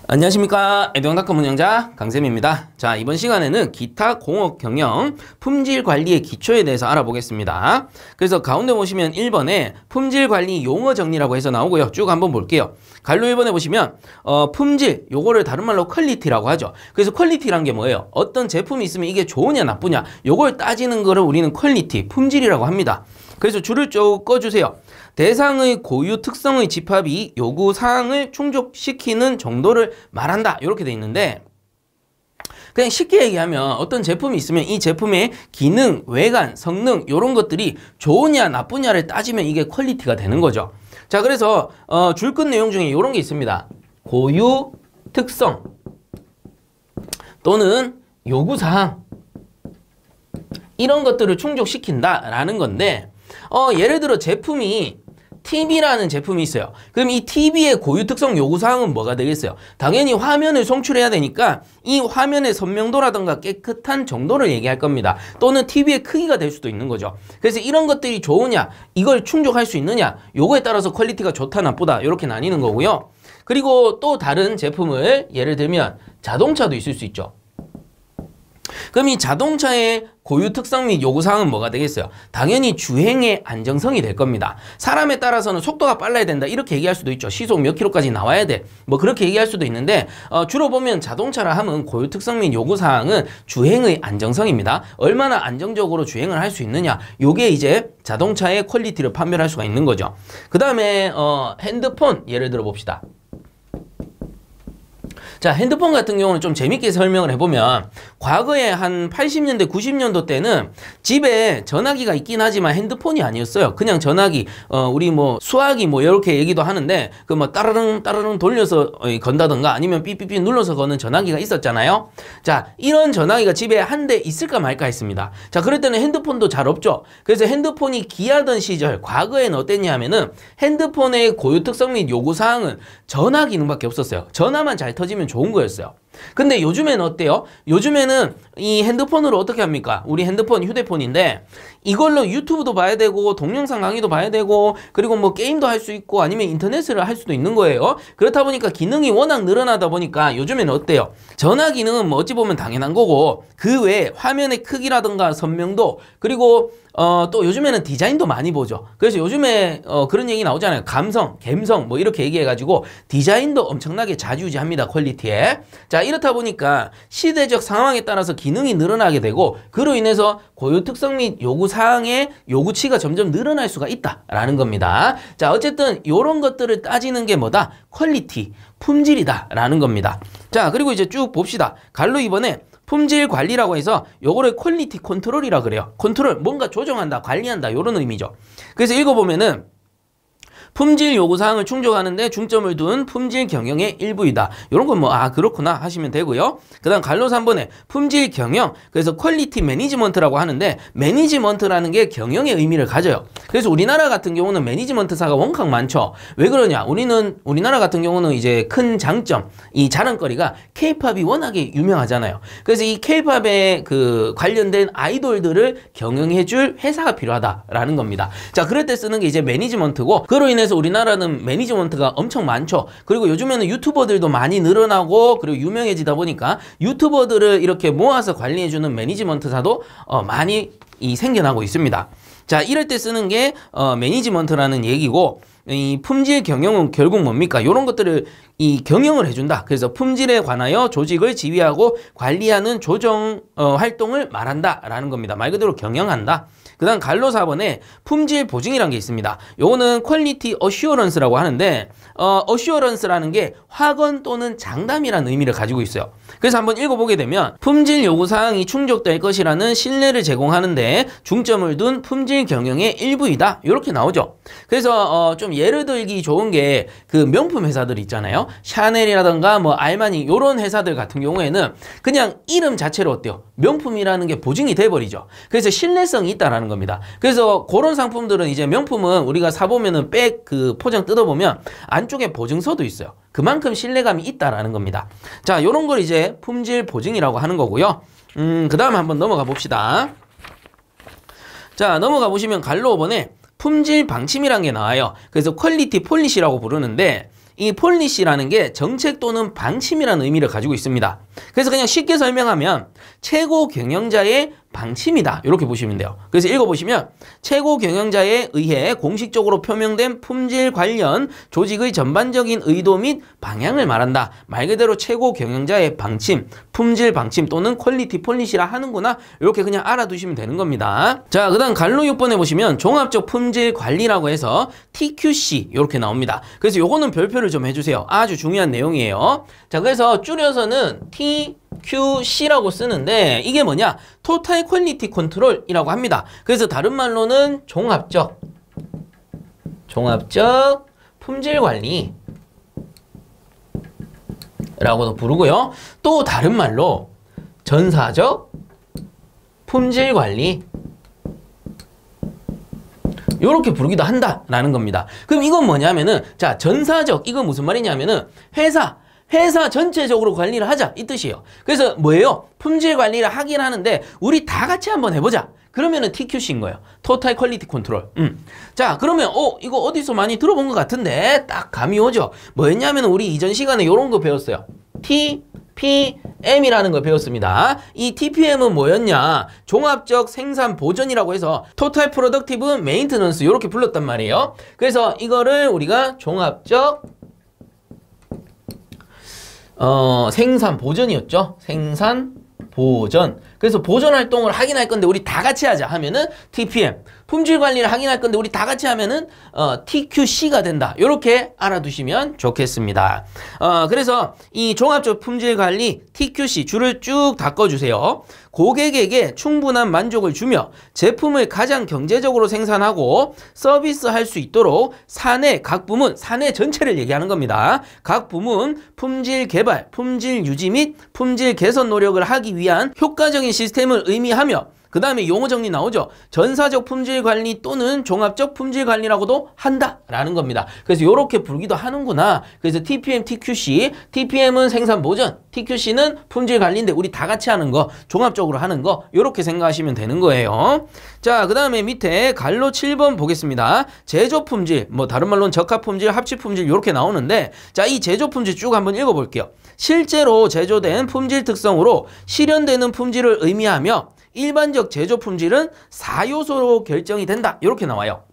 안녕하십니까. 에듀앙닷컴 운영자 강쌤입니다. 자, 이번 시간에는 기타 공업 경영 품질 관리의 기초에 대해서 알아보겠습니다. 그래서 가운데 보시면 1번에 품질 관리 용어 정리라고 해서 나오고요. 쭉 한번 볼게요. 갈로 1번에 보시면 품질, 요거를 다른 말로 퀄리티라고 하죠. 그래서 퀄리티란 게 뭐예요? 어떤 제품이 있으면 이게 좋으냐 나쁘냐 요걸 따지는 거를 우리는 퀄리티, 품질이라고 합니다. 그래서 줄을 쭉 꺼주세요. 대상의 고유 특성의 집합이 요구 사항을 충족시키는 정도를 말한다. 이렇게 돼 있는데, 그냥 쉽게 얘기하면 어떤 제품이 있으면 이 제품의 기능, 외관, 성능 이런 것들이 좋으냐 나쁘냐를 따지면 이게 퀄리티가 되는 거죠. 자, 그래서 줄 끝 내용 중에 이런 게 있습니다. 고유 특성 또는 요구 사항 이런 것들을 충족시킨다라는 건데, 예를 들어 제품이 TV라는 제품이 있어요. 그럼 이 TV의 고유 특성 요구사항은 뭐가 되겠어요? 당연히 화면을 송출해야 되니까 이 화면의 선명도라든가 깨끗한 정도를 얘기할 겁니다. 또는 TV의 크기가 될 수도 있는 거죠. 그래서 이런 것들이 좋으냐, 이걸 충족할 수 있느냐, 요거에 따라서 퀄리티가 좋다 나쁘다 이렇게 나뉘는 거고요. 그리고 또 다른 제품을 예를 들면 자동차도 있을 수 있죠. 그럼 이 자동차의 고유 특성 및 요구사항은 뭐가 되겠어요? 당연히 주행의 안정성이 될 겁니다. 사람에 따라서는 속도가 빨라야 된다 이렇게 얘기할 수도 있죠. 시속 몇 킬로까지 나와야 돼 뭐 그렇게 얘기할 수도 있는데, 주로 보면 자동차라 하면 고유 특성 및 요구사항은 주행의 안정성입니다. 얼마나 안정적으로 주행을 할 수 있느냐, 요게 이제 자동차의 퀄리티를 판별할 수가 있는 거죠. 그 다음에 핸드폰 예를 들어 봅시다. 자, 핸드폰 같은 경우는 좀 재밌게 설명을 해보면, 과거에 한 80년대, 90년도 때는 집에 전화기가 있긴 하지만 핸드폰이 아니었어요. 그냥 전화기, 우리 뭐 수화기 뭐 이렇게 얘기도 하는데, 그 뭐 따르릉 따르릉 돌려서 건다던가 아니면 삐삐삐 눌러서 거는 전화기가 있었잖아요. 자, 이런 전화기가 집에 한 대 있을까 말까 했습니다. 자, 그럴 때는 핸드폰도 잘 없죠. 그래서 핸드폰이 귀하던 시절, 과거에는 어땠냐 하면은 핸드폰의 고유 특성 및 요구사항은 전화 기능밖에 없었어요. 전화만 잘 터지면 좋은 거였어요. 근데 요즘에는 어때요? 요즘에는 이 핸드폰으로 어떻게 합니까? 우리 핸드폰, 휴대폰인데 이걸로 유튜브도 봐야 되고 동영상 강의도 봐야 되고 그리고 뭐 게임도 할 수 있고 아니면 인터넷을 할 수도 있는 거예요. 그렇다 보니까 기능이 워낙 늘어나다 보니까 요즘에는 어때요? 전화 기능은 뭐 어찌 보면 당연한 거고, 그 외에 화면의 크기라든가 선명도, 그리고 또 요즘에는 디자인도 많이 보죠. 그래서 요즘에 그런 얘기 나오잖아요. 감성, 갬성 뭐 이렇게 얘기해가지고 디자인도 엄청나게 좌지우지합니다. 퀄리티에. 자, 이렇다 보니까 시대적 상황에 따라서 기능이 늘어나게 되고, 그로 인해서 고유 특성 및 요구 사항의 요구치가 점점 늘어날 수가 있다라는 겁니다. 자, 어쨌든 이런 것들을 따지는 게 뭐다? 퀄리티, 품질이다라는 겁니다. 자, 그리고 이제 쭉 봅시다. 갈로 이번에 품질 관리라고 해서 요거를 퀄리티 컨트롤이라 그래요. 컨트롤, 뭔가 조정한다, 관리한다 이런 의미죠. 그래서 읽어보면은 품질 요구사항을 충족하는데 중점을 둔 품질 경영의 일부이다. 이런 건 뭐 그렇구나 하시면 되고요. 그 다음 갈로 3번에 품질 경영, 그래서 퀄리티 매니지먼트라고 하는데, 매니지먼트라는 게 경영의 의미를 가져요. 그래서 우리나라 같은 경우는 매니지먼트사가 워낙 많죠. 왜 그러냐, 우리나라 같은 경우는 이제 큰 장점, 이 자랑거리가 K-팝이 워낙에 유명하잖아요. 그래서 이 K-팝에 그 관련된 아이돌들을 경영해줄 회사가 필요하다라는 겁니다. 자, 그럴 때 쓰는 게 이제 매니지먼트고, 그로 인해서 우리나라는 매니지먼트가 엄청 많죠. 그리고 요즘에는 유튜버들도 많이 늘어나고, 그리고 유명해지다 보니까 유튜버들을 이렇게 모아서 관리해주는 매니지먼트사도 많이 생겨나고 있습니다. 자, 이럴 때 쓰는 게 매니지먼트라는 얘기고, 이 품질 경영은 결국 뭡니까? 이런 것들을 이 경영을 해준다. 그래서 품질에 관하여 조직을 지휘하고 관리하는 조정 활동을 말한다라는 겁니다. 말 그대로 경영한다. 그 다음 갈로 4번에 품질 보증이라는 게 있습니다. 요거는 퀄리티 어슈어런스라고 하는데, 어슈어런스라는 게 확언 또는 장담이라는 의미를 가지고 있어요. 그래서 한번 읽어보게 되면, 품질 요구사항이 충족될 것이라는 신뢰를 제공하는데 중점을 둔 품질 경영의 일부이다. 이렇게 나오죠. 그래서 좀 예를 들기 좋은 게 그 명품 회사들 있잖아요. 샤넬이라던가 뭐 알마니 이런 회사들 같은 경우에는 그냥 이름 자체로 어때요? 명품이라는 게 보증이 돼버리죠. 그래서 신뢰성이 있다라는 겁니다. 그래서 그런 상품들은 이제 명품은 우리가 사보면은 백 그 포장 뜯어보면 안쪽에 보증서도 있어요. 그만큼 신뢰감이 있다라는 겁니다. 자, 요런 걸 이제 품질 보증이라고 하는 거고요. 그 다음 한번 넘어가 봅시다. 자, 넘어가 보시면 갈로 5번에 품질 방침이란 게 나와요. 그래서 퀄리티 폴리시라고 부르는데, 이 폴리시라는 게 정책 또는 방침이라는 의미를 가지고 있습니다. 그래서 그냥 쉽게 설명하면 최고 경영자의 방침이다. 이렇게 보시면 돼요. 그래서 읽어보시면 최고 경영자에 의해 공식적으로 표명된 품질 관련 조직의 전반적인 의도 및 방향을 말한다. 말 그대로 최고 경영자의 방침, 품질 방침 또는 퀄리티 폴리시라 하는구나. 이렇게 그냥 알아두시면 되는 겁니다. 자, 그 다음 갈로 6번에 보시면 종합적 품질 관리라고 해서 TQC 이렇게 나옵니다. 그래서 요거는 별표를 좀 해주세요. 아주 중요한 내용이에요. 자, 그래서 줄여서는 TQC라고 쓰는데 이게 뭐냐? 토탈 퀄리티 컨트롤이라고 합니다. 그래서 다른 말로는 종합적 품질 관리 라고도 부르고요. 또 다른 말로 전사적 품질 관리 요렇게 부르기도 한다라는 겁니다. 그럼 이건 뭐냐면은 자, 전사적 이건 무슨 말이냐면은 회사 전체적으로 관리를 하자 이 뜻이에요. 그래서 뭐예요? 품질 관리를 하긴 하는데 우리 다 같이 한번 해보자. 그러면은 TQC인 거예요. 토탈 퀄리티 컨트롤. 자, 그러면 이거 어디서 많이 들어본 것 같은데 딱 감이 오죠. 뭐였냐면 우리 이전 시간에 요런 거 배웠어요. TPM이라는 걸 배웠습니다. 이 TPM은 뭐였냐? 종합적 생산 보전이라고 해서 토탈 프로덕티브 메인테넌스 이렇게 불렀단 말이에요. 그래서 이거를 우리가 종합적 생산 보전이었죠. 생산 보전. 그래서 보전 활동을 하긴 할 건데 우리 다 같이 하자 하면은 TPM. 품질 관리를 하긴 할 건데 우리 다 같이 하면은 TQC가 된다. 이렇게 알아두시면 좋겠습니다. 그래서 이 종합적 품질 관리 TQC 줄을 쭉 닦아주세요. 고객에게 충분한 만족을 주며 제품을 가장 경제적으로 생산하고 서비스할 수 있도록 사내 각 부문, 사내 전체를 얘기하는 겁니다. 각 부문 품질 개발, 품질 유지 및 품질 개선 노력을 하기 위한 효과적인 시스템을 의미하며 그 다음에 용어 정리 나오죠. 전사적 품질 관리 또는 종합적 품질 관리라고도 한다라는 겁니다. 그래서 이렇게 부르기도 하는구나. 그래서 TPM, TQC, TPM은 생산 보전, TQC는 품질 관리인데 우리 다 같이 하는 거, 종합적으로 하는 거 이렇게 생각하시면 되는 거예요. 자, 그 다음에 밑에 갈로 7번 보겠습니다. 제조 품질, 뭐 다른 말로는 적합 품질, 합치 품질 이렇게 나오는데 자, 이 제조 품질 쭉 한번 읽어볼게요. 실제로 제조된 품질 특성으로 실현되는 품질을 의미하며 일반적 제조 품질은 4요소로 결정이 된다. 이렇게 나와요.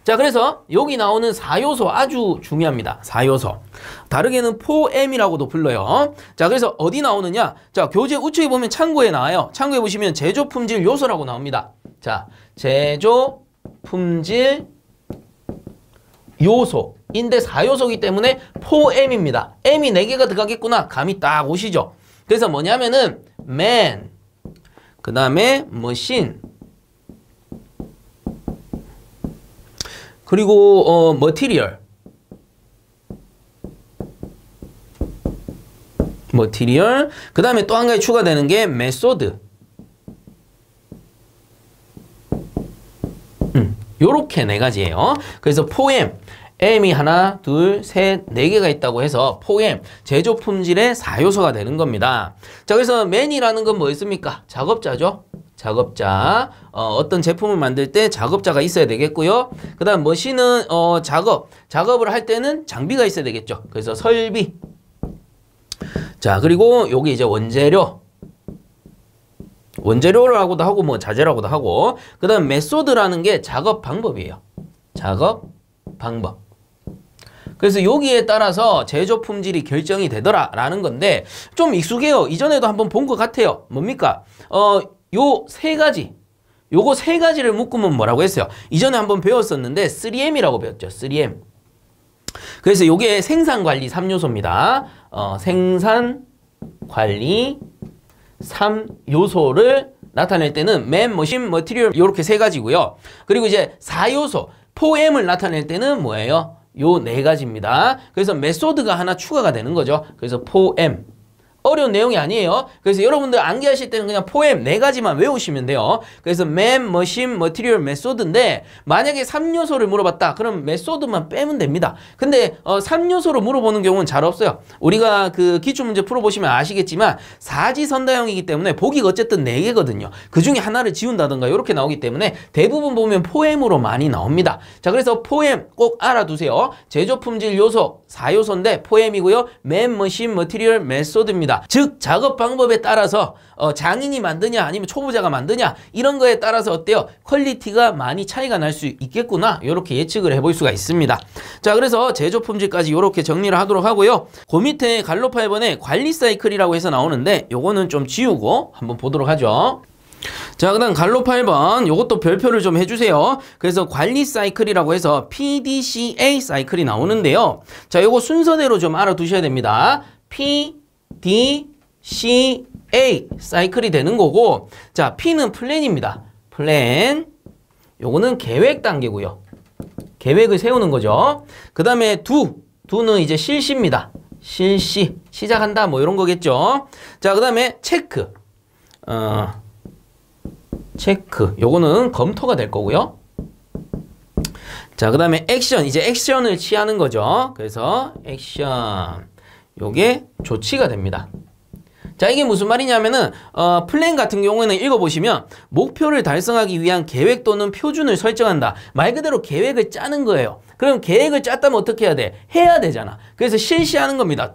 자, 그래서 여기 나오는 4요소 아주 중요합니다. 4요소. 다르게는 4M이라고도 불러요. 자, 그래서 어디 나오느냐? 자, 교재 우측에 보면 참고에 나와요. 참고에 보시면 제조 품질 요소라고 나옵니다. 자, 제조 품질 요소인데 4요소이기 때문에 4M입니다. M이 4개가 들어가겠구나. 감이 딱 오시죠? 그래서 뭐냐면은 man, 그 다음에 머신, 그리고 머티리얼, 그 다음에 또 한 가지 추가되는 게 메소드. 요렇게 4가지예요. 그래서 4M, M이 하나, 둘, 셋, 4개가 있다고 해서 4M, 제조 품질의 4요소가 되는 겁니다. 자, 그래서 man이라는 건 뭐였습니까? 작업자죠. 작업자. 어떤 제품을 만들 때 작업자가 있어야 되겠고요. 그 다음 머신은 작업을 할 때는 장비가 있어야 되겠죠. 그래서 설비. 자, 그리고 여기 이제 원재료라고도 하고 뭐 자재라고도 하고, 그 다음 메소드라는 게 작업 방법이에요. 작업 방법. 그래서 여기에 따라서 제조 품질이 결정이 되더라라는 건데 좀 익숙해요. 이전에도 한번 본 것 같아요. 뭡니까? 요 3가지. 요거 3가지를 묶으면 뭐라고 했어요? 이전에 한번 배웠었는데 3M이라고 배웠죠. 3M. 그래서 요게 생산관리 3요소입니다. 생산관리 3요소를 나타낼 때는 man, machine, material 이렇게 3가지고요. 그리고 이제 4요소 4M을 나타낼 때는 뭐예요? 요 4가지입니다. 그래서 메소드가 하나 추가가 되는 거죠. 그래서 4M. 어려운 내용이 아니에요. 그래서 여러분들 암기하실 때는 그냥 포엠 4가지만 외우시면 돼요. 그래서 man, machine, material, method인데 만약에 3요소를 물어봤다. 그럼 method만 빼면 됩니다. 근데 3요소로 물어보는 경우는 잘 없어요. 우리가 그 기출문제 풀어보시면 아시겠지만 사지선다형이기 때문에 보기가 어쨌든 4개거든요. 그 중에 하나를 지운다던가 이렇게 나오기 때문에 대부분 보면 포엠으로 많이 나옵니다. 자, 그래서 포엠 꼭 알아두세요. 제조 품질 요소 4요소인데 포엠이고요. man, machine, material, method입니다. 즉 작업 방법에 따라서 장인이 만드냐 아니면 초보자가 만드냐 이런 거에 따라서 어때요? 퀄리티가 많이 차이가 날 수 있겠구나 이렇게 예측을 해볼 수가 있습니다. 자, 그래서 제조 품질까지 이렇게 정리를 하도록 하고요. 그 밑에 갈로 8번에 관리 사이클이라고 해서 나오는데 요거는 좀 지우고 한번 보도록 하죠. 자, 그 다음 갈로 8번 요것도 별표를 좀 해주세요. 그래서 관리 사이클이라고 해서 PDCA 사이클이 나오는데요. 자, 요거 순서대로 좀 알아두셔야 됩니다. PDCA 사이클이 되는 거고, 자, P는 플랜입니다. 플랜. 요거는 계획 단계고요. 계획을 세우는 거죠. 그 다음에 두는 이제 실시입니다. 실시. 시작한다 뭐 이런 거겠죠. 자, 그 다음에 체크. 체크. 요거는 검토가 될 거고요. 자, 그 다음에 액션. 이제 액션을 취하는 거죠. 그래서 액션. 요게 조치가 됩니다. 자, 이게 무슨 말이냐면은 플랜 같은 경우에는 읽어보시면 목표를 달성하기 위한 계획 또는 표준을 설정한다. 말 그대로 계획을 짜는 거예요. 그럼 계획을 짰다면 어떻게 해야 돼? 해야 되잖아. 그래서 실시하는 겁니다.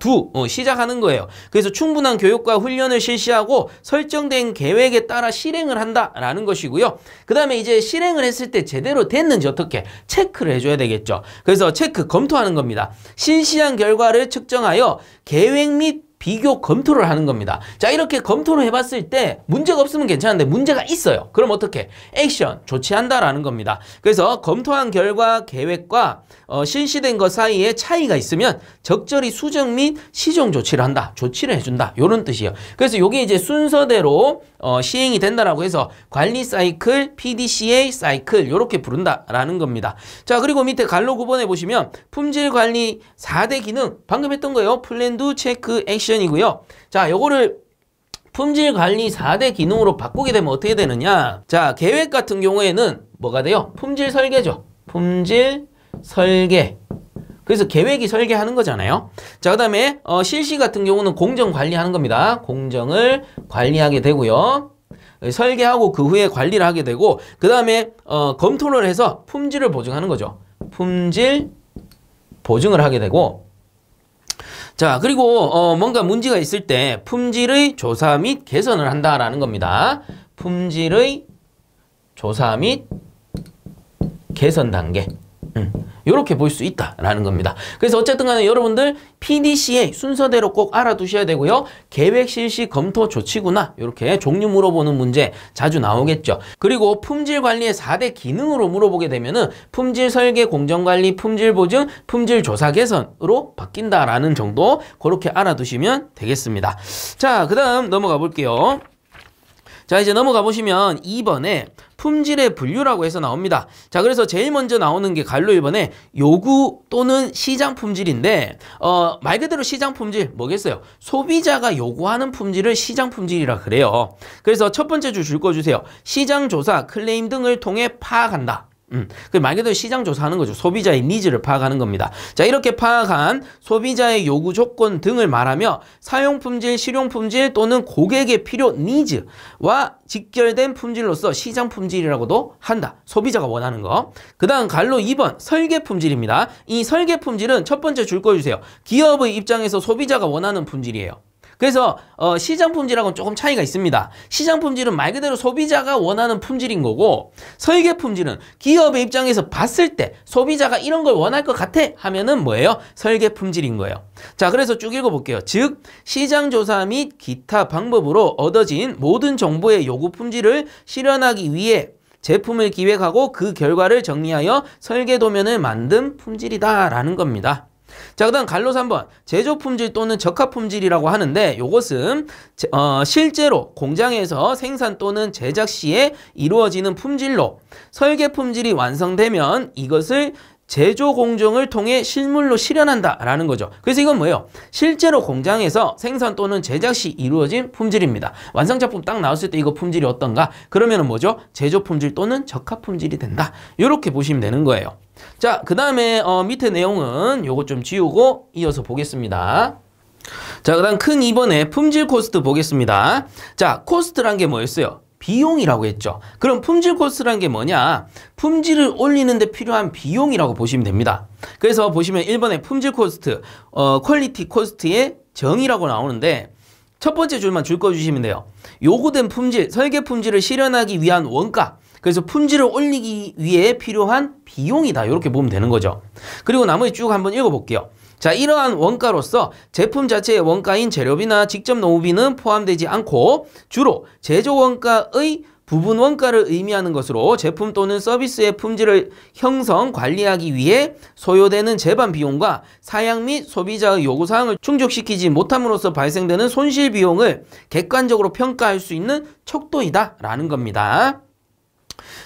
시작하는 거예요. 그래서 충분한 교육과 훈련을 실시하고 설정된 계획에 따라 실행을 한다라는 것이고요. 그 다음에 이제 실행을 했을 때 제대로 됐는지 어떻게 체크를 해줘야 되겠죠. 그래서 체크, 검토하는 겁니다. 실시한 결과를 측정하여 계획 및 비교 검토를 하는 겁니다. 자, 이렇게 검토를 해봤을 때 문제가 없으면 괜찮은데 문제가 있어요. 그럼 어떻게? 액션, 조치한다라는 겁니다. 그래서 검토한 결과 계획과 실시된 것 사이에 차이가 있으면 적절히 수정 및 시정 조치를 한다. 조치를 해준다. 이런 뜻이에요. 그래서 이게 이제 순서대로 시행이 된다라고 해서 관리 사이클, PDCA 사이클 이렇게 부른다라는 겁니다. 자, 그리고 밑에 갈로 9번에 보시면 품질 관리 4대 기능 방금 했던 거예요. 플랜, 두, 체크, 액션이고요. 자, 요거를 품질 관리 4대 기능으로 바꾸게 되면 어떻게 되느냐? 자, 계획 같은 경우에는 뭐가 돼요? 품질 설계죠. 품질 설계. 그래서 계획이 설계하는 거잖아요. 자, 그 다음에 실시 같은 경우는 공정 관리하는 겁니다. 공정을 관리하게 되고요. 설계하고 그 후에 관리를 하게 되고, 그 다음에 검토를 해서 품질을 보증하는 거죠. 품질 보증을 하게 되고, 자, 그리고 뭔가 문제가 있을 때 품질의 조사 및 개선을 한다라는 겁니다. 품질의 조사 및 개선 단계. 이렇게 볼 수 있다라는 겁니다. 그래서 어쨌든 간에 여러분들 PDCA 순서대로 꼭 알아두셔야 되고요. 계획, 실시, 검토, 조치구나. 이렇게 종류 물어보는 문제 자주 나오겠죠. 그리고 품질 관리의 4대 기능으로 물어보게 되면은 품질 설계, 공정 관리, 품질 보증, 품질 조사 개선으로 바뀐다라는 정도 그렇게 알아두시면 되겠습니다. 자, 그 다음 넘어가 볼게요. 자, 이제 넘어가 보시면 2번에 품질의 분류라고 해서 나옵니다. 자, 그래서 제일 먼저 나오는 게 갈로 1번에 요구 또는 시장 품질인데 말 그대로 시장 품질 뭐겠어요? 소비자가 요구하는 품질을 시장 품질이라 그래요. 그래서 첫 번째 줄 읽어주세요. 시장 조사, 클레임 등을 통해 파악한다. 말 그대로 시장 조사하는 거죠. 소비자의 니즈를 파악하는 겁니다. 자, 이렇게 파악한 소비자의 요구 조건 등을 말하며 사용 품질, 실용 품질 또는 고객의 필요 니즈와 직결된 품질로서 시장 품질이라고도 한다. 소비자가 원하는 거. 그 다음 갈로 2번 설계 품질입니다. 이 설계 품질은 첫 번째 줄 거주세요. 기업의 입장에서 소비자가 원하는 품질이에요. 그래서 시장 품질하고는 조금 차이가 있습니다. 시장 품질은 말 그대로 소비자가 원하는 품질인 거고, 설계 품질은 기업의 입장에서 봤을 때 소비자가 이런 걸 원할 것 같아 하면은 뭐예요? 설계 품질인 거예요. 자, 그래서 쭉 읽어볼게요. 즉 시장 조사 및 기타 방법으로 얻어진 모든 정보의 요구 품질을 실현하기 위해 제품을 기획하고 그 결과를 정리하여 설계 도면을 만든 품질이다라는 겁니다. 자, 그 다음 갈로 3번 제조 품질 또는 적합 품질이라고 하는데, 이것은 실제로 공장에서 생산 또는 제작 시에 이루어지는 품질로 설계 품질이 완성되면 이것을 제조 공정을 통해 실물로 실현한다 라는 거죠. 그래서 이건 뭐예요? 실제로 공장에서 생산 또는 제작 시 이루어진 품질입니다. 완성작품 딱 나왔을 때 이거 품질이 어떤가? 그러면은 뭐죠? 제조 품질 또는 적합 품질이 된다. 이렇게 보시면 되는 거예요. 자, 그 다음에 밑에 내용은 요거 좀 지우고 이어서 보겠습니다. 자, 그 다음 큰 2번에 품질 코스트 보겠습니다. 자, 코스트란 게 뭐였어요? 비용이라고 했죠. 그럼 품질 코스트란 게 뭐냐? 품질을 올리는 데 필요한 비용이라고 보시면 됩니다. 그래서 보시면 1번에 품질 코스트, 퀄리티 코스트의 정의라고 나오는데 첫 번째 줄만 줄 거 주시면 돼요. 요구된 품질, 설계 품질을 실현하기 위한 원가, 그래서 품질을 올리기 위해 필요한 비용이다. 이렇게 보면 되는 거죠. 그리고 나머지 쭉 한번 읽어볼게요. 자, 이러한 원가로서 제품 자체의 원가인 재료비나 직접 노무비는 포함되지 않고 주로 제조 원가의 부분 원가를 의미하는 것으로 제품 또는 서비스의 품질을 형성, 관리하기 위해 소요되는 제반 비용과 사양 및 소비자의 요구사항을 충족시키지 못함으로써 발생되는 손실 비용을 객관적으로 평가할 수 있는 척도이다 라는 겁니다.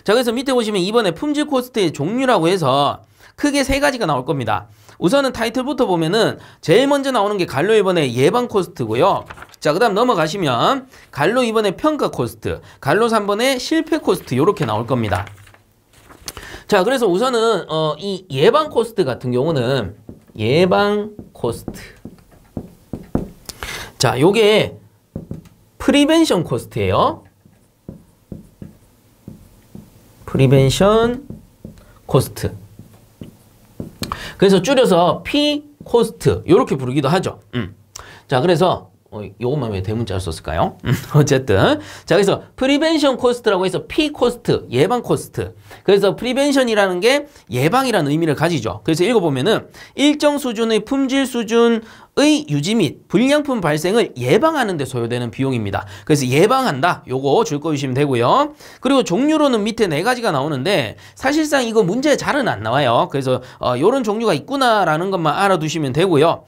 자, 그래서 밑에 보시면 이번에 품질 코스트의 종류라고 해서 크게 3가지가 나올 겁니다. 우선은 타이틀부터 보면은 제일 먼저 나오는 게 갈로 1번의 예방 코스트고요. 자, 그 다음 넘어가시면 갈로 2번의 평가 코스트, 갈로 3번의 실패 코스트 이렇게 나올 겁니다. 자, 그래서 우선은 이 예방 코스트 같은 경우는 예방 코스트. 자, 요게 프리벤션 코스트예요. 프리벤션 코스트. 그래서 줄여서 P 코스트 이렇게 부르기도 하죠. 자, 그래서 요것만 왜 대문자를 썼을까요? 어쨌든 자, 그래서 프리벤션 코스트라고 해서 P 코스트, 예방 코스트. 그래서 프리벤션이라는 게 예방이라는 의미를 가지죠. 그래서 읽어보면은 일정 수준의 품질 수준의 유지 및 불량품 발생을 예방하는 데 소요되는 비용입니다. 그래서 예방한다. 요거 줄 거 주시면 되고요. 그리고 종류로는 밑에 4가지가 나오는데 사실상 이거 문제에 잘은 안 나와요. 그래서 요런 종류가 있구나라는 것만 알아두시면 되고요.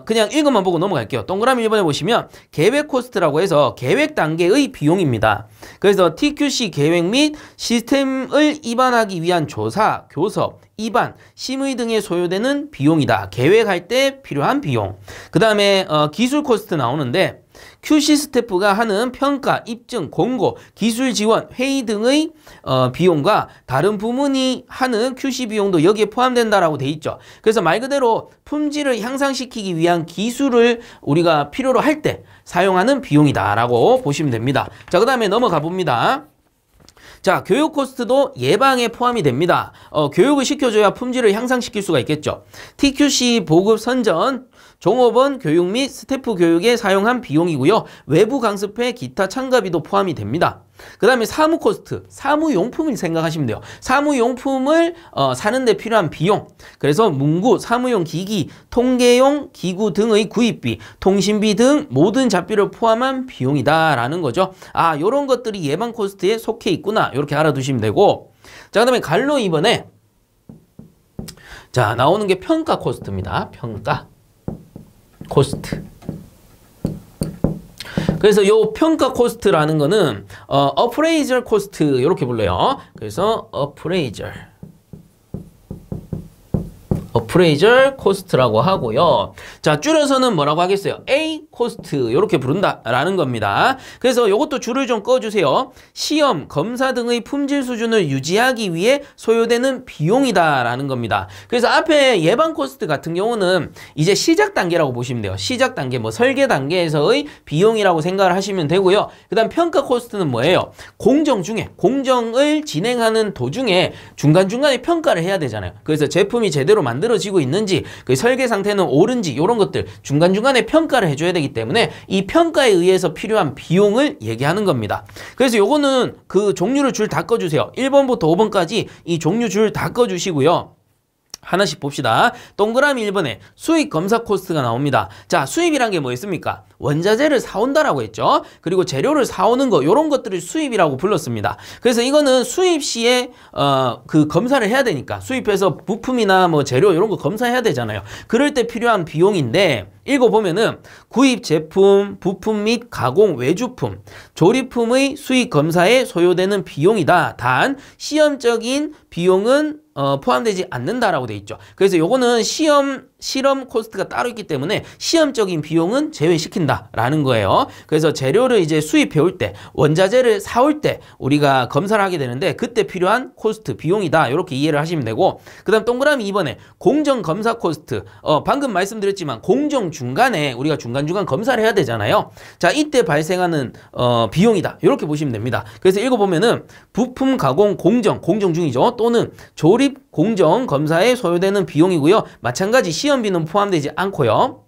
그냥 읽어만 보고 넘어갈게요. 동그라미 1번에 보시면 계획 코스트라고 해서 계획 단계의 비용입니다. 그래서 TQC 계획 및 시스템을 입안하기 위한 조사, 교섭, 입안, 심의 등에 소요되는 비용이다. 계획할 때 필요한 비용. 그 다음에 기술 코스트 나오는데 QC 스태프가 하는 평가, 입증, 공고, 기술 지원, 회의 등의 비용과 다른 부문이 하는 QC 비용도 여기에 포함된다라고 돼 있죠. 그래서 말 그대로 품질을 향상시키기 위한 기술을 우리가 필요로 할 때 사용하는 비용이다라고 보시면 됩니다. 자, 그 다음에 넘어가 봅니다. 자, 교육 코스트도 예방에 포함이 됩니다. 교육을 시켜줘야 품질을 향상시킬 수가 있겠죠. TQC 보급 선전, 종업원 교육 및 스태프 교육에 사용한 비용이고요. 외부 강습회, 기타 참가비도 포함이 됩니다. 그 다음에 사무 코스트, 사무용품을 생각하시면 돼요. 사무용품을 사는 데 필요한 비용. 그래서 문구, 사무용 기기, 통계용 기구 등의 구입비, 통신비 등 모든 잡비를 포함한 비용이다라는 거죠. 아, 요런 것들이 예방 코스트에 속해 있구나. 이렇게 알아두시면 되고. 자, 그 다음에 갈로 2번에 자, 나오는 게 평가 코스트입니다. 평가 코스트. 그래서 요 평가 코스트라는 거는 appraisal 코스트 이렇게 불러요. 그래서 appraisal 코스트라고 하고요. 자, 줄여서는 뭐라고 하겠어요? A 코스트 이렇게 부른다라는 겁니다. 그래서 요것도 줄을 좀 꺼주세요. 시험, 검사 등의 품질 수준을 유지하기 위해 소요되는 비용이다라는 겁니다. 그래서 앞에 예방 코스트 같은 경우는 이제 시작 단계라고 보시면 돼요. 시작 단계, 뭐 설계 단계에서의 비용이라고 생각을 하시면 되고요. 그 다음 평가 코스트는 뭐예요? 공정 중에, 공정을 진행하는 도중에 중간중간에 평가를 해야 되잖아요. 그래서 제품이 제대로 만들어지고 있는지, 그 설계 상태는 옳은지 이런 것들 중간중간에 평가를 해줘야 되기 때문에 이 평가에 의해서 필요한 비용을 얘기하는 겁니다. 그래서 요거는 그 종류를 줄 다 꺼주세요. 1번부터 5번까지 이 종류 줄 다 꺼주시고요. 하나씩 봅시다. 동그라미 1번에 수입 검사 코스트가 나옵니다. 자, 수입이란 게 뭐 있습니까? 원자재를 사온다라고 했죠. 그리고 재료를 사오는 거, 요런 것들을 수입이라고 불렀습니다. 그래서 이거는 수입 시에 그 검사를 해야 되니까 수입해서 부품이나 뭐 재료 이런 거 검사해야 되잖아요. 그럴 때 필요한 비용인데 읽어보면은 구입 제품, 부품 및 가공 외주품, 조립품의 수입 검사에 소요되는 비용이다. 단 시험적인 비용은 포함되지 않는다라고 돼 있죠. 그래서 요거는 실험 코스트가 따로 있기 때문에 시험적인 비용은 제외시킨다라는 거예요. 그래서 재료를 이제 수입해올 때, 원자재를 사올 때 우리가 검사를 하게 되는데 그때 필요한 코스트, 비용이다. 이렇게 이해를 하시면 되고, 그 다음 동그라미 2번에 공정검사 코스트. 방금 말씀드렸지만 공정 중간에 우리가 중간중간 검사를 해야 되잖아요. 자, 이때 발생하는 비용이다. 이렇게 보시면 됩니다. 그래서 읽어보면은 부품 가공 공정 중이죠. 또는 조립 공정 검사에 소요되는 비용이고요. 마찬가지 시험비는 포함되지 않고요.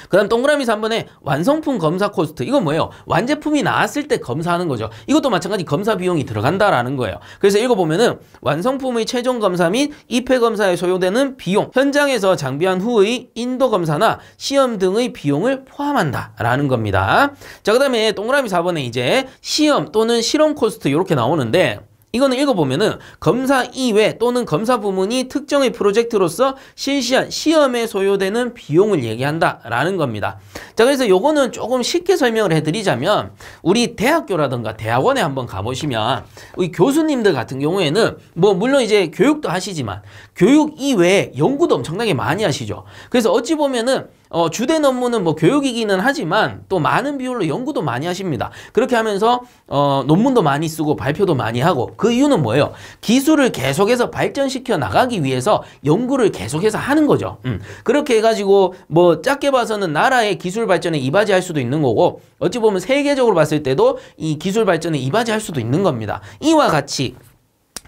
그 다음 동그라미 3번에 완성품 검사 코스트. 이건 뭐예요? 완제품이 나왔을 때 검사하는 거죠. 이것도 마찬가지 검사 비용이 들어간다라는 거예요. 그래서 읽어보면은 완성품의 최종 검사 및 입회 검사에 소요되는 비용, 현장에서 장비한 후의 인도 검사나 시험 등의 비용을 포함한다라는 겁니다. 자, 그 다음에 동그라미 4번에 이제 시험 또는 실험 코스트 이렇게 나오는데, 이거는 읽어보면은 검사 이외 또는 검사 부문이 특정의 프로젝트로서 실시한 시험에 소요되는 비용을 얘기한다라는 겁니다. 자, 그래서 요거는 조금 쉽게 설명을 해드리자면, 우리 대학교라든가 대학원에 한번 가보시면 우리 교수님들 같은 경우에는 뭐 물론 이제 교육도 하시지만 교육 이외에 연구도 엄청나게 많이 하시죠. 그래서 어찌 보면은 주된 업무는 뭐 교육이기는 하지만 또 많은 비율로 연구도 많이 하십니다. 그렇게 하면서 논문도 많이 쓰고 발표도 많이 하고, 그 이유는 뭐예요? 기술을 계속해서 발전시켜 나가기 위해서 연구를 계속해서 하는 거죠. 그렇게 해가지고 뭐 작게 봐서는 나라의 기술 발전에 이바지할 수도 있는 거고, 어찌 보면 세계적으로 봤을 때도 이 기술 발전에 이바지할 수도 있는 겁니다. 이와 같이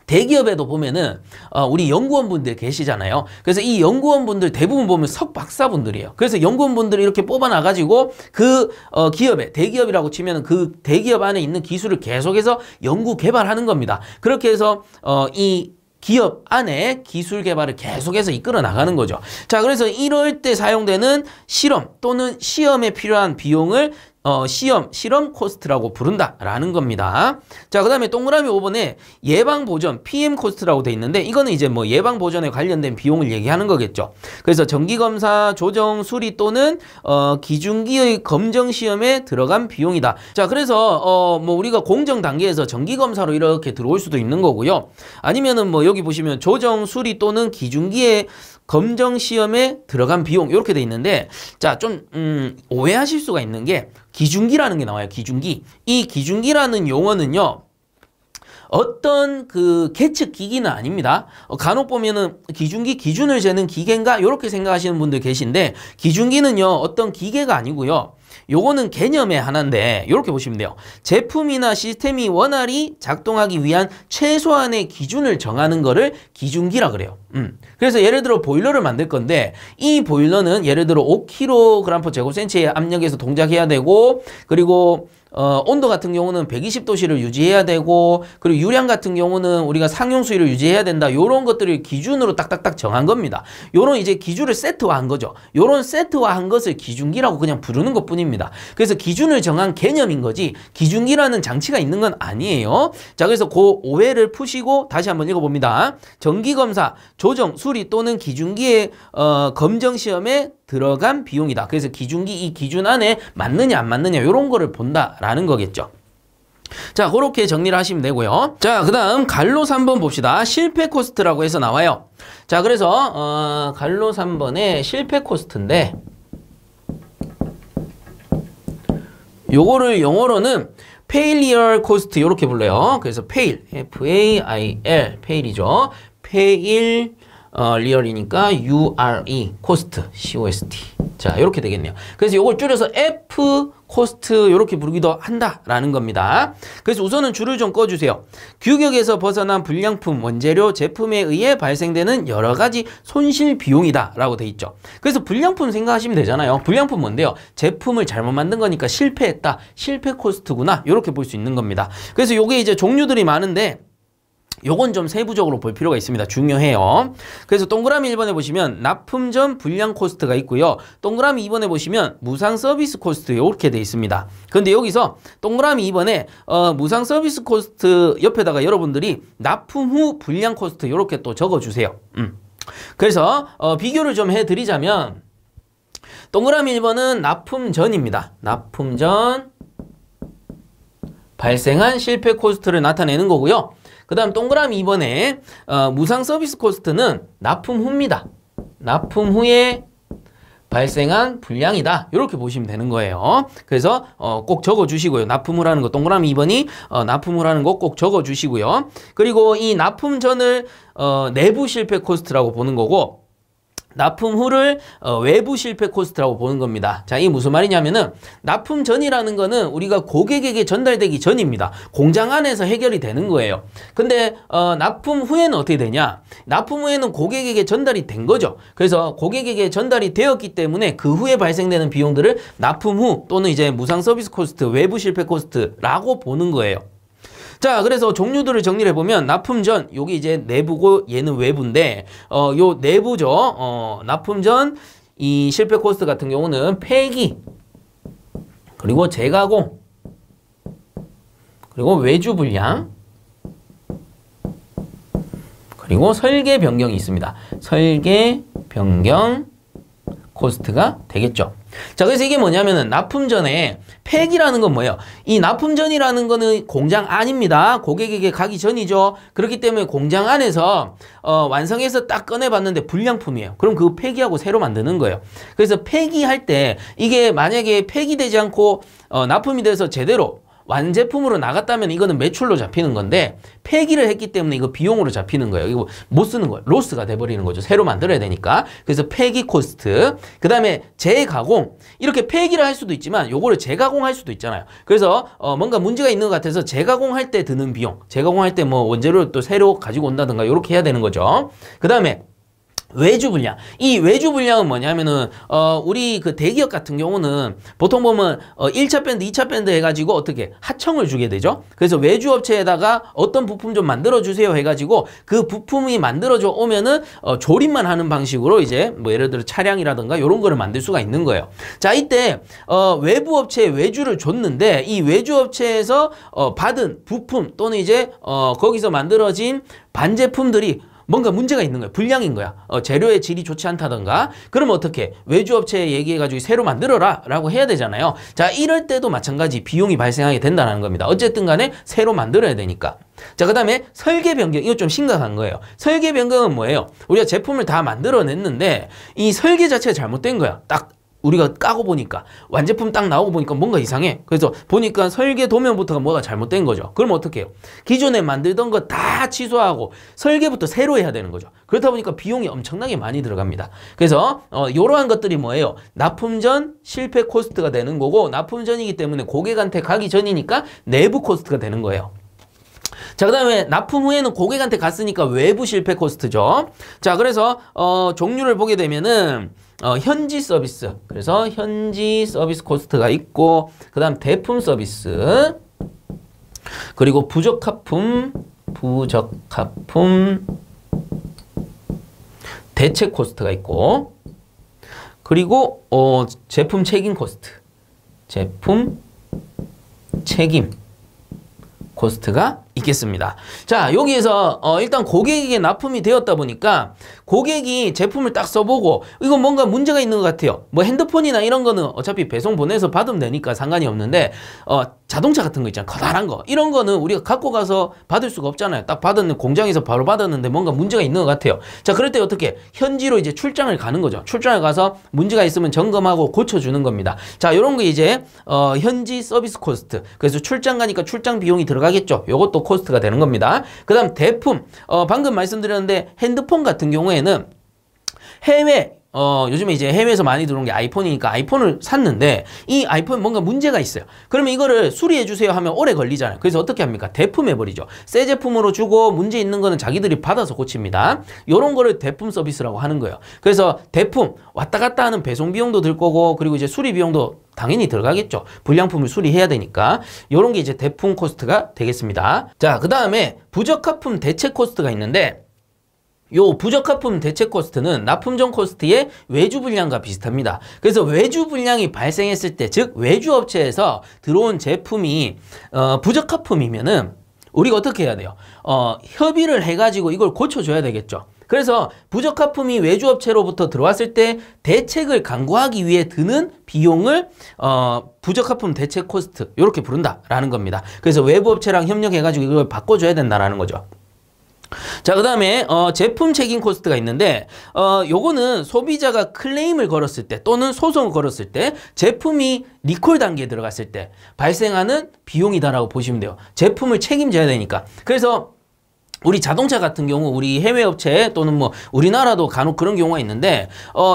대기업에도 보면은 우리 연구원분들 계시잖아요. 그래서 이 연구원분들 대부분 보면 석박사분들이에요. 그래서 연구원분들이 이렇게 뽑아놔가지고 그 기업에, 대기업이라고 치면은 그 대기업 안에 있는 기술을 계속해서 연구 개발하는 겁니다. 그렇게 해서 이 기업 안에 기술 개발을 계속해서 이끌어 나가는 거죠. 자, 그래서 이럴 때 사용되는 실험 또는 시험에 필요한 비용을 실험 코스트라고 부른다라는 겁니다. 자, 그 다음에 동그라미 5번에 예방보전 PM 코스트라고 돼 있는데, 이거는 이제 뭐 예방보전에 관련된 비용을 얘기하는 거겠죠. 그래서 정기검사, 조정, 수리 또는 기준기의 검정시험에 들어간 비용이다. 자, 그래서 뭐 우리가 공정 단계에서 정기검사로 이렇게 들어올 수도 있는 거고요. 아니면은 뭐 여기 보시면 조정, 수리 또는 기준기의 검정시험에 들어간 비용 이렇게 돼 있는데, 자, 좀 오해하실 수가 있는 게 기준기라는 게 나와요. 기준기. 이 기준기라는 용어는요, 어떤 그 계측 기기는 아닙니다. 간혹 보면은 기준기, 기준을 재는 기계인가 이렇게 생각하시는 분들 계신데, 기준기는요 어떤 기계가 아니고요, 요거는 개념의 하나인데 이렇게 보시면 돼요. 제품이나 시스템이 원활히 작동하기 위한 최소한의 기준을 정하는 거를 기준기라 그래요. 그래서 예를 들어 보일러를 만들 건데, 이 보일러는 예를 들어 5kg/제곱센치의 압력에서 동작해야 되고, 그리고 온도 같은 경우는 120도씨를 유지해야 되고, 그리고 유량 같은 경우는 우리가 상용 수위를 유지해야 된다. 요런 것들을 기준으로 딱딱딱 정한 겁니다. 요런 이제 기준을 세트화한 거죠. 요런 세트화한 것을 기준기라고 그냥 부르는 것 뿐입니다. 그래서 기준을 정한 개념인 거지 기준기라는 장치가 있는 건 아니에요. 자, 그래서 그 오해를 푸시고 다시 한번 읽어봅니다. 정기검사, 조정, 수리 또는 기준기의 검정시험에 들어간 비용이다. 그래서 기준기, 이 기준 안에 맞느냐 안 맞느냐 이런 거를 본다라는 거겠죠. 자, 그렇게 정리를 하시면 되고요. 자, 그 다음 갈로 3번 봅시다. 실패 코스트라고 해서 나와요. 자, 그래서 갈로 3번의 실패 코스트인데, 요거를 영어로는 failure cost 이렇게 불러요. 그래서 fail, F-A-I-L, fail이죠. fail 리얼이니까 URE, 코스트, COST. 자, 이렇게 되겠네요. 그래서 이걸 줄여서 F 코스트 이렇게 부르기도 한다라는 겁니다. 그래서 우선은 줄을 좀 꺼주세요. 규격에서 벗어난 불량품, 원재료, 제품에 의해 발생되는 여러 가지 손실 비용이다 라고 돼 있죠. 그래서 불량품 생각하시면 되잖아요. 불량품 뭔데요? 제품을 잘못 만든 거니까 실패했다. 실패 코스트구나. 이렇게 볼 수 있는 겁니다. 그래서 요게 이제 종류들이 많은데, 요건 좀 세부적으로 볼 필요가 있습니다. 중요해요. 그래서 동그라미 1번에 보시면 납품 전 불량 코스트가 있고요. 동그라미 2번에 보시면 무상 서비스 코스트 이렇게 돼 있습니다. 그런데 여기서 동그라미 2번에 무상 서비스 코스트 옆에다가 여러분들이 납품 후 불량 코스트 이렇게 또 적어주세요. 그래서 비교를 좀 해드리자면, 동그라미 1번은 납품 전입니다. 납품 전 발생한 실패 코스트를 나타내는 거고요. 그 다음 동그라미 2번에 무상 서비스 코스트는 납품 후입니다. 납품 후에 발생한 불량이다. 이렇게 보시면 되는 거예요. 그래서 꼭 적어주시고요. 납품 후라는 거 동그라미 2번이 납품 후라는 거 꼭 적어주시고요. 그리고 이 납품 전을 내부 실패 코스트라고 보는 거고 납품 후를 외부 실패 코스트라고 보는 겁니다. 자, 이게 무슨 말이냐면은 납품 전이라는 거는 우리가 고객에게 전달되기 전입니다. 공장 안에서 해결이 되는 거예요. 근데 납품 후에는 어떻게 되냐? 납품 후에는 고객에게 전달이 된 거죠. 그래서 고객에게 전달이 되었기 때문에 그 후에 발생되는 비용들을 납품 후 또는 이제 무상 서비스 코스트, 외부 실패 코스트라고 보는 거예요. 자, 그래서 종류들을 정리를 해보면 납품 전, 요게 이제 내부고 얘는 외부인데 요 내부죠. 납품 전 이 실패 코스트 같은 경우는 폐기, 그리고 재가공, 그리고 외주 불량, 그리고 설계 변경이 있습니다. 설계 변경 코스트가 되겠죠. 자, 그래서 이게 뭐냐면은 납품 전에 폐기라는 건 뭐예요? 이 납품 전이라는 거는 공장 안입니다. 고객에게 가기 전이죠. 그렇기 때문에 공장 안에서 완성해서 딱 꺼내봤는데 불량품이에요. 그럼 그거 폐기하고 새로 만드는 거예요. 그래서 폐기할 때 이게 만약에 폐기되지 않고 납품이 돼서 제대로 완제품으로 나갔다면 이거는 매출로 잡히는 건데 폐기를 했기 때문에 이거 비용으로 잡히는 거예요. 이거 못 쓰는 거예요. 로스가 돼버리는 거죠. 새로 만들어야 되니까. 그래서 폐기 코스트. 그 다음에 재가공. 이렇게 폐기를 할 수도 있지만 요거를 재가공할 수도 있잖아요. 그래서 뭔가 문제가 있는 것 같아서 재가공할 때 드는 비용. 재가공할 때 뭐 원재료를 또 새로 가지고 온다든가 이렇게 해야 되는 거죠. 그 다음에 외주 불량. 이 외주 불량은 뭐냐면은 우리 그 대기업 같은 경우는 보통 보면 1차 밴드, 2차 밴드 해가지고 어떻게 하청을 주게 되죠. 그래서 외주 업체에다가 어떤 부품 좀 만들어 주세요 해가지고 그 부품이 만들어져 오면은 조립만 하는 방식으로 이제 뭐 예를 들어 차량이라든가 이런 거를 만들 수가 있는 거예요. 자, 이때 외부 업체에 외주를 줬는데 이 외주 업체에서 받은 부품 또는 이제 거기서 만들어진 반제품들이 뭔가 문제가 있는 거야. 불량인 거야. 재료의 질이 좋지 않다던가. 그러면 어떻게? 외주업체에 얘기해가지고 새로 만들어라 라고 해야 되잖아요. 자, 이럴 때도 마찬가지 비용이 발생하게 된다는 겁니다. 어쨌든 간에 새로 만들어야 되니까. 자, 그 다음에 설계 변경. 이거 좀 심각한 거예요. 설계 변경은 뭐예요? 우리가 제품을 다 만들어냈는데 이 설계 자체가 잘못된 거야. 딱 우리가 까고 보니까 완제품 딱 나오고 보니까 뭔가 이상해. 그래서 보니까 설계 도면부터가 뭐가 잘못된 거죠. 그럼 어떻게 해요? 기존에 만들던 거 다 취소하고 설계부터 새로 해야 되는 거죠. 그렇다 보니까 비용이 엄청나게 많이 들어갑니다. 그래서 이러한 것들이 뭐예요? 납품 전 실패 코스트가 되는 거고 납품 전이기 때문에 고객한테 가기 전이니까 내부 코스트가 되는 거예요. 자, 그 다음에 납품 후에는 고객한테 갔으니까 외부 실패 코스트죠. 자, 그래서 종류를 보게 되면은 현지 서비스. 그래서 현지 서비스 코스트가 있고 그 다음 대품 서비스, 그리고 부적합품, 대체 코스트가 있고, 그리고 제품 책임 코스트, 제품 책임 코스트가 있겠습니다. 자, 여기에서 일단 고객에게 납품이 되었다 보니까 고객이 제품을 딱 써보고 이거 뭔가 문제가 있는 것 같아요. 뭐 핸드폰이나 이런 거는 어차피 배송 보내서 받으면 되니까 상관이 없는데 자동차 같은 거 있잖아요. 커다란 거. 이런 거는 우리가 갖고 가서 받을 수가 없잖아요. 딱 받았는데 공장에서 바로 받았는데 뭔가 문제가 있는 것 같아요. 자, 그럴 때 어떻게? 현지로 이제 출장을 가는 거죠. 출장을 가서 문제가 있으면 점검하고 고쳐주는 겁니다. 자, 이런 거 이제 현지 서비스 코스트. 그래서 출장 가니까 출장 비용이 들어가겠죠. 요것도 코스트가 되는 겁니다. 그 다음 대품. 방금 말씀드렸는데 핸드폰 같은 경우에는 해외 요즘에 이제 해외에서 많이 들어온 게 아이폰이니까 아이폰을 샀는데 이 아이폰 뭔가 문제가 있어요. 그러면 이거를 수리해 주세요 하면 오래 걸리잖아요. 그래서 어떻게 합니까? 대품해 버리죠. 새 제품으로 주고 문제 있는 거는 자기들이 받아서 고칩니다. 요런 거를 대품 서비스라고 하는 거예요. 그래서 대품 왔다 갔다 하는 배송 비용도 들 거고 그리고 이제 수리 비용도 당연히 들어가겠죠. 불량품을 수리해야 되니까. 요런 게 이제 대품 코스트가 되겠습니다. 자, 그 다음에 부적합품 대체 코스트가 있는데 요 부적합품 대체 코스트는 납품 전 코스트의 외주 불량과 비슷합니다. 그래서 외주 불량이 발생했을 때, 즉 외주 업체에서 들어온 제품이 부적합품이면은 우리가 어떻게 해야 돼요? 협의를 해가지고 이걸 고쳐줘야 되겠죠. 그래서 부적합품이 외주업체로부터 들어왔을 때 대책을 강구하기 위해 드는 비용을 부적합품 대책 코스트 이렇게 부른다라는 겁니다. 그래서 외부업체랑 협력해가지고 이걸 바꿔줘야 된다라는 거죠. 자, 그 다음에 제품 책임 코스트가 있는데 요거는 소비자가 클레임을 걸었을 때 또는 소송을 걸었을 때 제품이 리콜 단계에 들어갔을 때 발생하는 비용이다라고 보시면 돼요. 제품을 책임져야 되니까. 그래서 우리 자동차 같은 경우 우리 해외 업체 또는 뭐 우리나라도 간혹 그런 경우가 있는데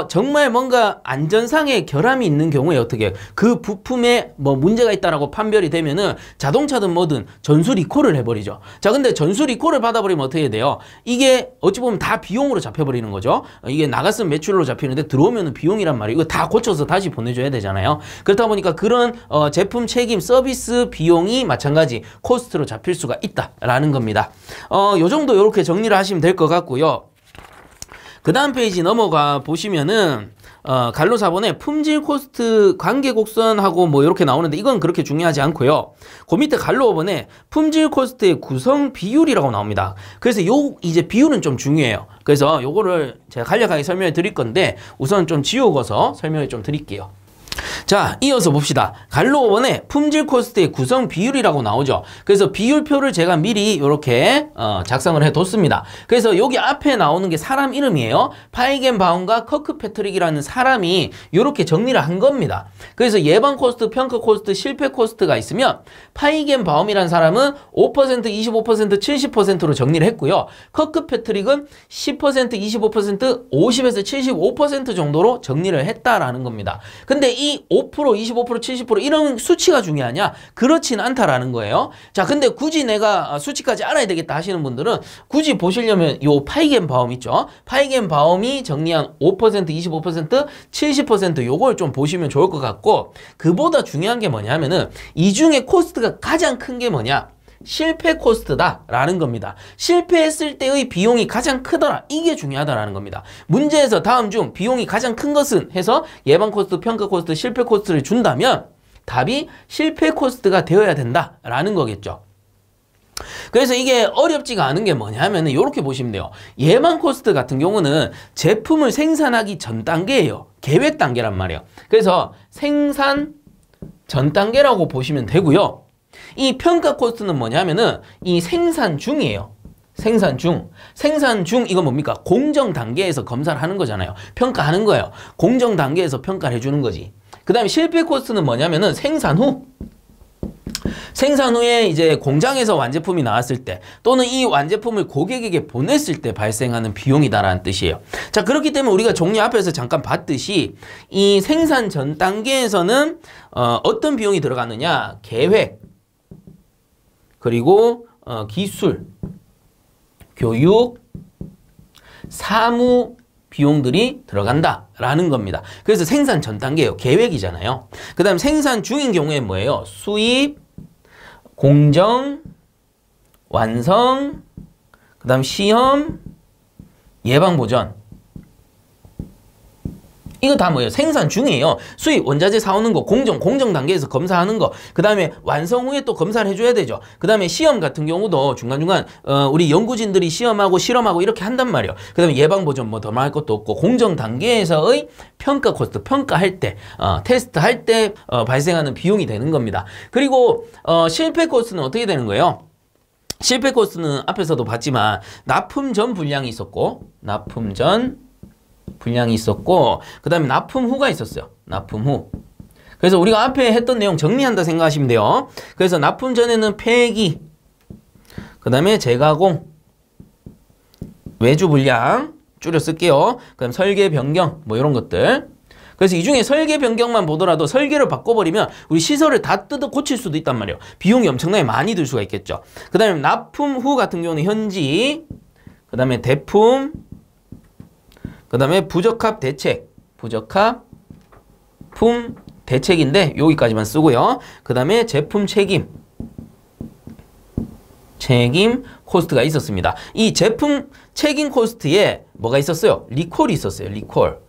정말 뭔가 안전상의 결함이 있는 경우에 어떻게 그 부품에 뭐 문제가 있다라고 판별이 되면은 자동차든 뭐든 전수 리콜을 해버리죠. 자, 근데 전수 리콜을 받아버리면 어떻게 돼요? 이게 어찌 보면 다 비용으로 잡혀버리는 거죠. 이게 나갔으면 매출로 잡히는데 들어오면은 비용이란 말이에요. 이거 다 고쳐서 다시 보내줘야 되잖아요. 그렇다 보니까 그런 제품 책임 서비스 비용이 마찬가지 코스트로 잡힐 수가 있다라는 겁니다. 요 정도 이렇게 정리를 하시면 될 것 같고요. 그 다음 페이지 넘어가 보시면은 갈로 4번에 품질 코스트 관계 곡선하고 뭐 이렇게 나오는데 이건 그렇게 중요하지 않고요. 그 밑에 갈로 5번에 품질 코스트의 구성 비율이라고 나옵니다. 그래서 이제 비율은 좀 중요해요. 그래서 요거를 제가 간략하게 설명해 드릴 건데 우선 좀 지우고서 설명을 좀 드릴게요. 자, 이어서 봅시다. 갈로 5번에 품질 코스트의 구성 비율이라고 나오죠. 그래서 비율표를 제가 미리 이렇게 작성을 해뒀습니다. 그래서 여기 앞에 나오는 게 사람 이름이에요. 파이겐바움과 커크패트릭이라는 사람이 이렇게 정리를 한 겁니다. 그래서 예방 코스트, 평가 코스트, 실패 코스트가 있으면 파이겐바움이라는 사람은 5%, 25%, 70%로 정리를 했고요. 커크패트릭은 10%, 25%, 50에서 75% 정도로 정리를 했다라는 겁니다. 근데 이 5%, 25%, 70% 이런 수치가 중요하냐? 그렇진 않다라는 거예요. 자, 근데 굳이 내가 수치까지 알아야 되겠다 하시는 분들은 굳이 보시려면 요 파이겐바움 있죠? 파이겐바움이 정리한 5%, 25%, 70% 요걸 좀 보시면 좋을 것 같고 그보다 중요한 게 뭐냐면은 이 중에 코스트가 가장 큰 게 뭐냐? 실패 코스트다라는 겁니다. 실패했을 때의 비용이 가장 크더라. 이게 중요하다라는 겁니다. 문제에서 다음 중 비용이 가장 큰 것은 해서 예방 코스트, 평가 코스트, 실패 코스트를 준다면 답이 실패 코스트가 되어야 된다라는 거겠죠. 그래서 이게 어렵지가 않은 게 뭐냐 하면은 이렇게 보시면 돼요. 예방 코스트 같은 경우는 제품을 생산하기 전 단계예요. 계획 단계란 말이에요. 그래서 생산 전 단계라고 보시면 되고요. 이 평가 코스트는 뭐냐면은 이 생산 중이에요. 생산 중 이건 뭡니까? 공정 단계에서 검사를 하는 거잖아요. 평가하는 거예요. 공정 단계에서 평가를 해주는 거지. 그 다음에 실패 코스트는 뭐냐면은 생산 후에 이제 공장에서 완제품이 나왔을 때 또는 이 완제품을 고객에게 보냈을 때 발생하는 비용이다라는 뜻이에요. 자, 그렇기 때문에 우리가 종류 앞에서 잠깐 봤듯이 이 생산 전 단계에서는 어떤 비용이 들어가느냐? 계획, 그리고 기술, 교육, 사무 비용들이 들어간다라는 겁니다. 그래서 생산 전 단계예요. 계획이잖아요. 그 다음 생산 중인 경우에 뭐예요? 수입, 공정, 완성, 그 다음 시험, 예방보전. 이거 다 뭐예요? 생산 중이에요. 수입, 원자재 사오는 거, 공정 단계에서 검사하는 거, 그 다음에 완성 후에 또 검사를 해줘야 되죠. 그 다음에 시험 같은 경우도 중간중간 우리 연구진들이 시험하고 실험하고 이렇게 한단 말이에요. 그 다음에 예방보전 뭐 더 말할 것도 없고 공정 단계에서의 평가 코스트, 평가할 때, 테스트할 때 발생하는 비용이 되는 겁니다. 그리고 실패 코스트는 어떻게 되는 거예요? 실패 코스트는 앞에서도 봤지만 납품 전 분량이 있었고 납품 전 분량이 있었고 그 다음에 납품 후가 있었어요. 납품 후. 그래서 우리가 앞에 했던 내용 정리한다 생각하시면 돼요. 그래서 납품 전에는 폐기, 그 다음에 재가공, 외주 분량 줄여 쓸게요. 그 다음 설계 변경 뭐 이런 것들. 그래서 이 중에 설계 변경만 보더라도 설계를 바꿔버리면 우리 시설을 다 뜯어 고칠 수도 있단 말이에요. 비용이 엄청나게 많이 들 수가 있겠죠. 그 다음에 납품 후 같은 경우는 현지, 그 다음에 대품, 그 다음에 부적합 대책, 부적합품 대책인데 여기까지만 쓰고요. 그 다음에 제품 책임 코스트가 있었습니다. 이 제품 책임 코스트에 뭐가 있었어요? 리콜이 있었어요. 리콜.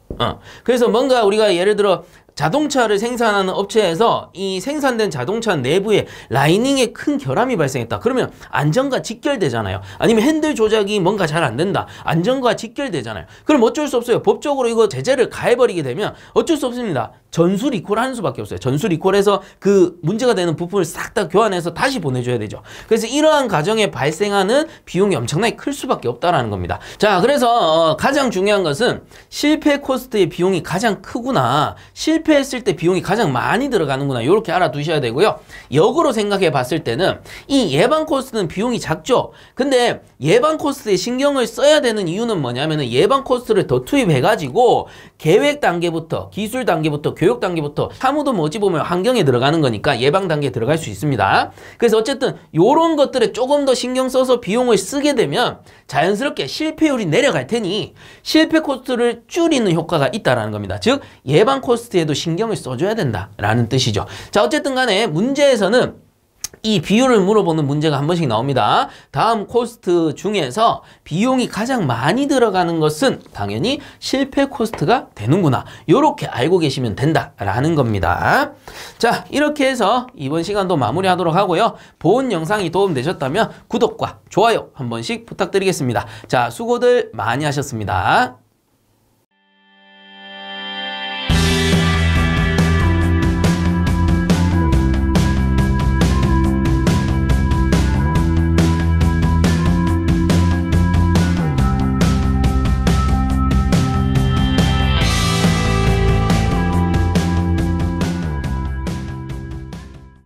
그래서 뭔가 우리가 예를 들어 자동차를 생산하는 업체에서 이 생산된 자동차 내부에 라이닝에 큰 결함이 발생했다. 그러면 안전과 직결되잖아요. 아니면 핸들 조작이 뭔가 잘 안 된다. 안전과 직결되잖아요. 그럼 어쩔 수 없어요. 법적으로 이거 제재를 가해버리게 되면 어쩔 수 없습니다. 전수 리콜하는 수밖에 없어요. 전수 리콜해서 그 문제가 되는 부품을 싹 다 교환해서 다시 보내줘야 되죠. 그래서 이러한 과정에 발생하는 비용이 엄청나게 클 수밖에 없다라는 겁니다. 자, 그래서 가장 중요한 것은 실패 코스트의 비용이 가장 크구나. 실패했을 때 비용이 가장 많이 들어가는구나. 이렇게 알아두셔야 되고요. 역으로 생각해 봤을 때는 이 예방 코스트는 비용이 작죠. 근데 예방 코스트에 신경을 써야 되는 이유는 뭐냐면은 예방 코스트를 더 투입해가지고 계획 단계부터 기술 단계부터 교육 단계부터 사무도 뭐 어찌 보면 환경에 들어가는 거니까 예방 단계에 들어갈 수 있습니다. 그래서 어쨌든 요런 것들에 조금 더 신경 써서 비용을 쓰게 되면 자연스럽게 실패율이 내려갈 테니 실패 코스트를 줄이는 효과가 있다라는 겁니다. 즉 예방 코스트에도 신경을 써줘야 된다라는 뜻이죠. 자, 어쨌든 간에 문제에서는 이 비율을 물어보는 문제가 한 번씩 나옵니다. 다음 코스트 중에서 비용이 가장 많이 들어가는 것은 당연히 실패 코스트가 되는구나. 이렇게 알고 계시면 된다라는 겁니다. 자, 이렇게 해서 이번 시간도 마무리하도록 하고요. 본 영상이 도움되셨다면 구독과 좋아요 한 번씩 부탁드리겠습니다. 자, 수고들 많이 하셨습니다.